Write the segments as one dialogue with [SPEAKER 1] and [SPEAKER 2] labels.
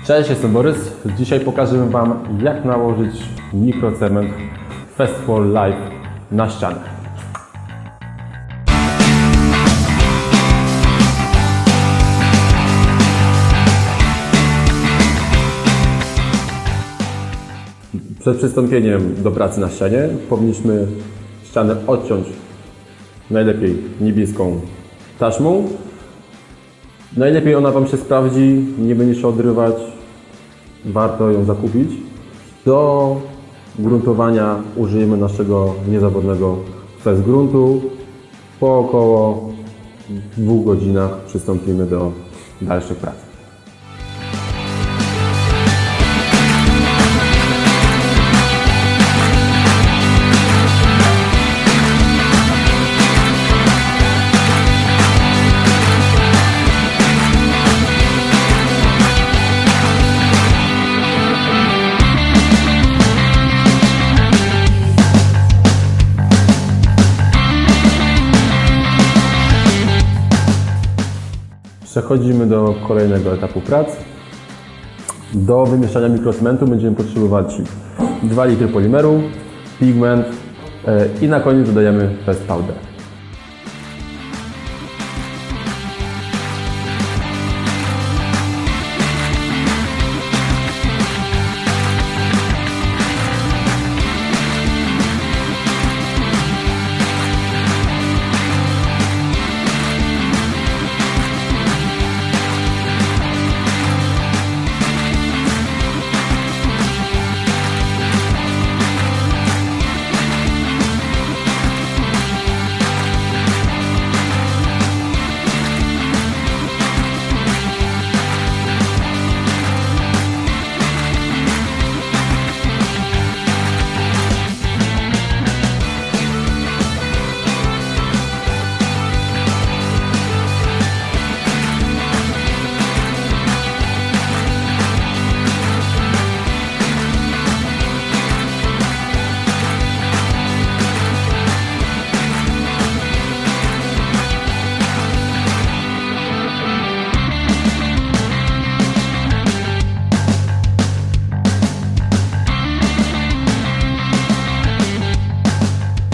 [SPEAKER 1] Cześć, jestem Borys. Dzisiaj pokażę Wam, jak nałożyć mikrocement Festwall Live na ścianę. Przed przystąpieniem do pracy na ścianie powinniśmy ścianę odciąć najlepiej niebieską taśmą. Najlepiej ona Wam się sprawdzi, nie będzie się odrywać, warto ją zakupić. Do gruntowania użyjemy naszego niezawodnego fest gruntu. Po około 2 godzinach przystąpimy do dalszych prac. Przechodzimy do kolejnego etapu prac. Do wymieszania mikrocementu będziemy potrzebować 2 litry polimeru, pigment i na koniec dodajemy fest powder.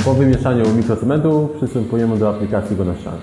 [SPEAKER 1] Po wymieszaniu mikrocementu przystępujemy do aplikacji go na ścianę.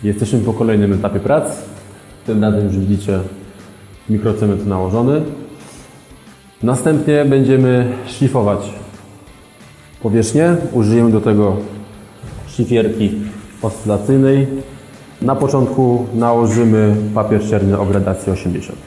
[SPEAKER 1] Jesteśmy po kolejnym etapie prac. Tym razem już widzicie mikrocement nałożony. Następnie będziemy szlifować powierzchnię. Użyjemy do tego szlifierki oscylacyjnej. Na początku nałożymy papier ścierny o gradacji 80.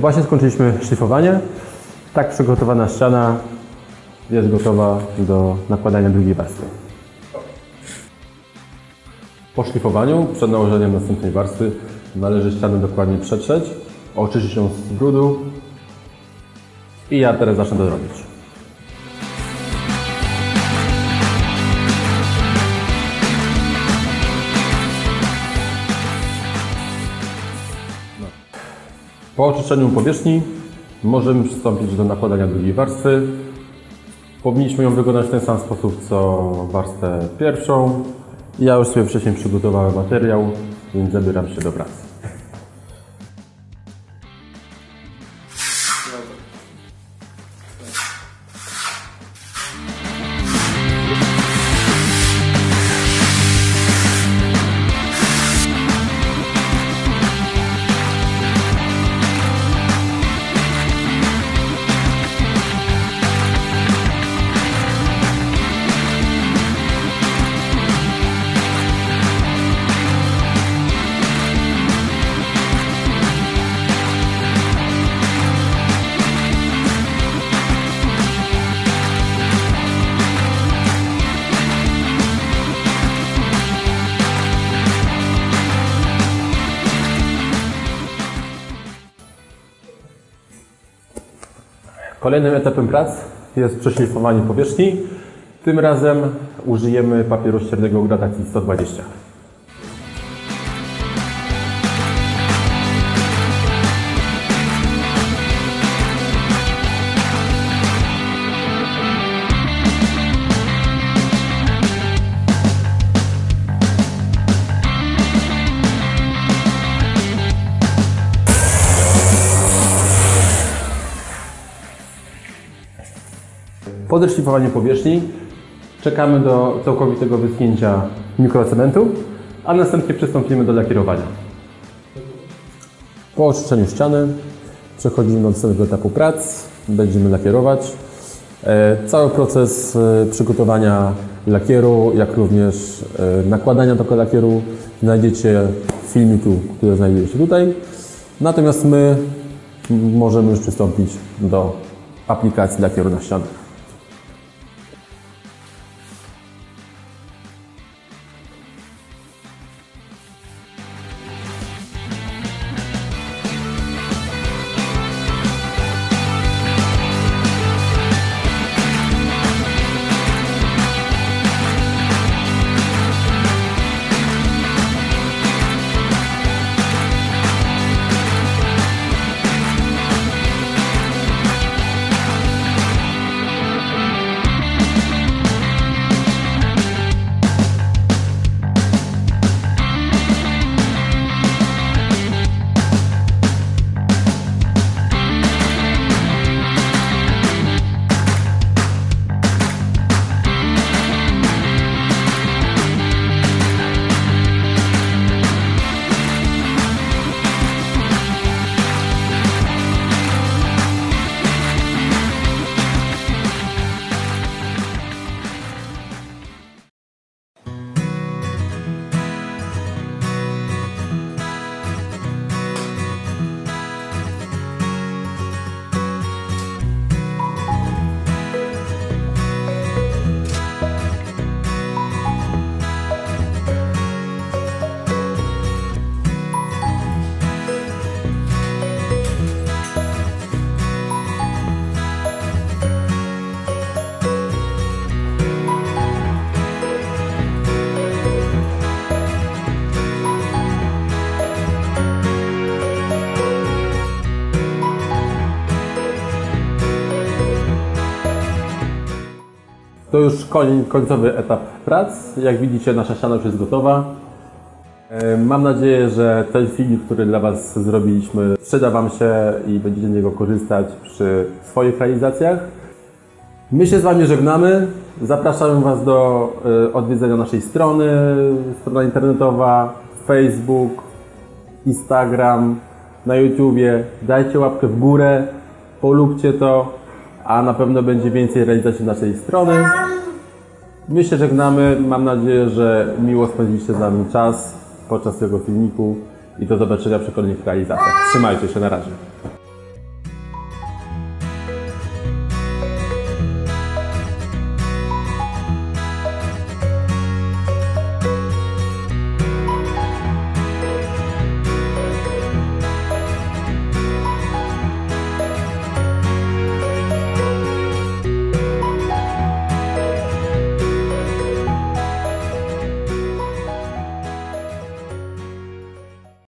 [SPEAKER 1] Właśnie skończyliśmy szlifowanie. Tak przygotowana ściana jest gotowa do nakładania drugiej warstwy. Po szlifowaniu, przed nałożeniem następnej warstwy, należy ścianę dokładnie przetrzeć, oczyścić ją z brudu i ja teraz zacznę to robić. Po oczyszczeniu powierzchni możemy przystąpić do nakładania drugiej warstwy. Powinniśmy ją wykonać w ten sam sposób co warstwę pierwszą. Ja już sobie wcześniej przygotowałem materiał, więc zabieram się do pracy. Kolejnym etapem prac jest przeszlifowanie powierzchni. Tym razem użyjemy papieru ściernego gradacji 120. Po zeszlifowaniu powierzchni czekamy do całkowitego wyschnięcia mikrocementu, a następnie przystąpimy do lakierowania. Po oczyszczeniu ściany przechodzimy do następnego etapu prac. Będziemy lakierować. Cały proces przygotowania lakieru, jak również nakładania tego lakieru znajdziecie w filmiku, który znajduje się tutaj. Natomiast my możemy już przystąpić do aplikacji lakieru na ścianę. To już końcowy etap prac. Jak widzicie, nasza ściana już jest gotowa. Mam nadzieję, że ten film, który dla Was zrobiliśmy, przyda Wam się i będziecie z niego korzystać przy swoich realizacjach. My się z Wami żegnamy. Zapraszamy Was do odwiedzenia naszej strony, strona internetowa, Facebook, Instagram, na YouTubie. Dajcie łapkę w górę, polubcie to, a na pewno będzie więcej realizacji naszej strony. My się żegnamy. Mam nadzieję, że miło spędziliście z nami czas podczas tego filmiku i do zobaczenia przy kolejnych realizacjach. Trzymajcie się, na razie.